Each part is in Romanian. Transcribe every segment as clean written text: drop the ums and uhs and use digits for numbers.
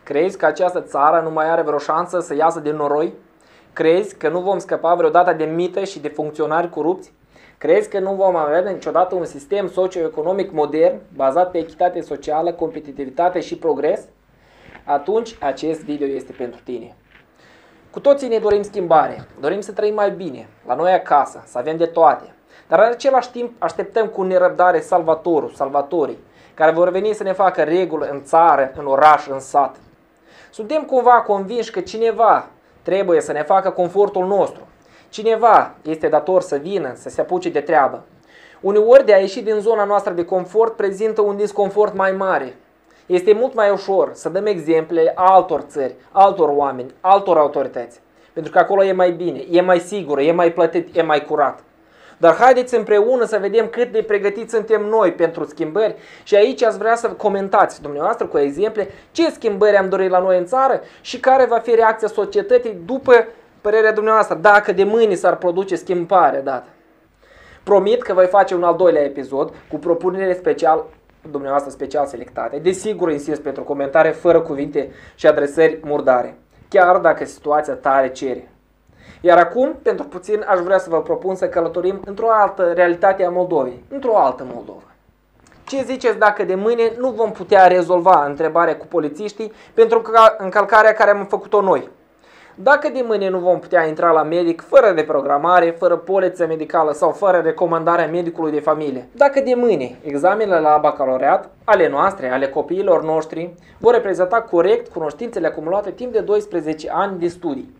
Crezi că această țară nu mai are vreo șansă să iasă din noroi? Crezi că nu vom scăpa vreodată de mită și de funcționari corupți? Crezi că nu vom avea niciodată un sistem socioeconomic modern, bazat pe echitate socială, competitivitate și progres? Atunci acest video este pentru tine. Cu toții ne dorim schimbare, dorim să trăim mai bine, la noi acasă, să avem de toate. Dar în același timp așteptăm cu nerăbdare salvatorii, care vor veni să ne facă reguli în țară, în oraș, în sat. Suntem cumva convinși că cineva trebuie să ne facă confortul nostru. Cineva este dator să vină, să se apuce de treabă. Uneori de a ieși din zona noastră de confort prezintă un disconfort mai mare. Este mult mai ușor să dăm exemple altor țări, altor oameni, altor autorități. Pentru că acolo e mai bine, e mai sigur, e mai plătit, e mai curat. Dar haideți împreună să vedem cât de pregătiți suntem noi pentru schimbări și aici ați vrea să comentați dumneavoastră cu exemple ce schimbări am dorit la noi în țară și care va fi reacția societății după părerea dumneavoastră, dacă de mâine s-ar produce schimbare dată. Promit că voi face un al doilea episod cu propunere dumneavoastră special selectate. Desigur insist pentru comentarii fără cuvinte și adresări murdare, chiar dacă situația tare cere. Iar acum, pentru puțin, aș vrea să vă propun să călătorim într-o altă realitate a Moldovei, într-o altă Moldovă. Ce ziceți dacă de mâine nu vom putea rezolva întrebarea cu polițiștii pentru încălcarea care am făcut-o noi? Dacă de mâine nu vom putea intra la medic fără reprogramare, fără poliță medicală sau fără recomandarea medicului de familie? Dacă de mâine examenele la bacalaureat, ale noastre, ale copiilor noștri, vor reprezenta corect cunoștințele acumulate timp de 12 ani de studii?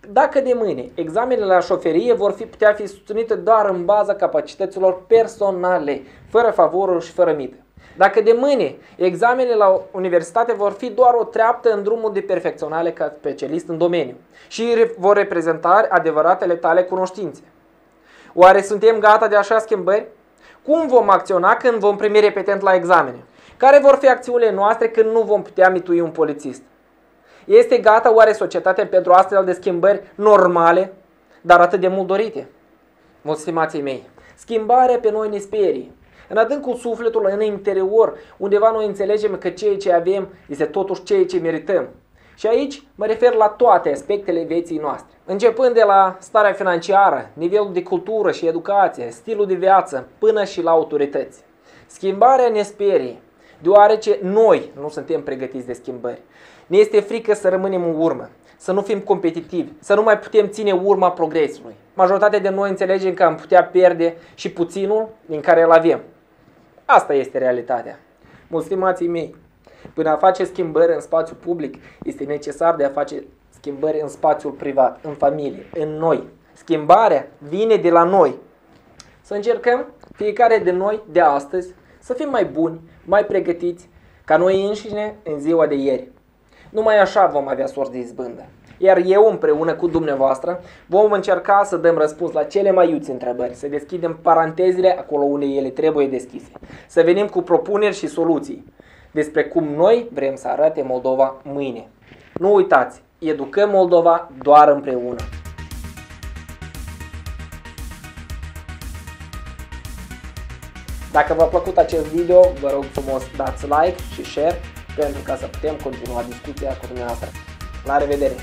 Dacă de mâine examenele la șoferie vor putea fi susținute doar în baza capacităților personale, fără favoruri și fără mită. Dacă de mâine examenele la universitate vor fi doar o treaptă în drumul de perfecționare ca specialist în domeniu și vor reprezenta adevăratele tale cunoștințe. Oare suntem gata de așa schimbări? Cum vom acționa când vom primi repetent la examene? Care vor fi acțiunile noastre când nu vom putea mitui un polițist? Este gata oare societatea pentru astfel de schimbări normale, dar atât de mult dorite? Mulți stimații mei, schimbarea pe noi ne sperie. În adâncul sufletului, în interior, undeva noi înțelegem că ceea ce avem este totuși ceea ce merităm. Și aici mă refer la toate aspectele vieții noastre. Începând de la starea financiară, nivelul de cultură și educație, stilul de viață, până și la autorități. Schimbarea ne sperie, deoarece noi nu suntem pregătiți de schimbări. Ne este frică să rămânem în urmă, să nu fim competitivi, să nu mai putem ține urma progresului. Majoritatea de noi înțelegem că am putea pierde și puținul din care îl avem. Asta este realitatea. Mulți stimații mei, până a face schimbări în spațiul public, este necesar de a face schimbări în spațiul privat, în familie, în noi. Schimbarea vine de la noi. Să încercăm, fiecare de noi, de astăzi, să fim mai buni, mai pregătiți, ca noi înșine în ziua de ieri. Numai așa vom avea sorți de izbândă. Iar eu, împreună cu dumneavoastră, vom încerca să dăm răspuns la cele mai iuți întrebări, să deschidem parantezele acolo unde ele trebuie deschise, să venim cu propuneri și soluții despre cum noi vrem să arate Moldova mâine. Nu uitați, educăm Moldova doar împreună. Dacă v-a plăcut acest video, vă rog frumos dați like și share pentru ca să putem continua discuția cu dumneavoastră. La revedere!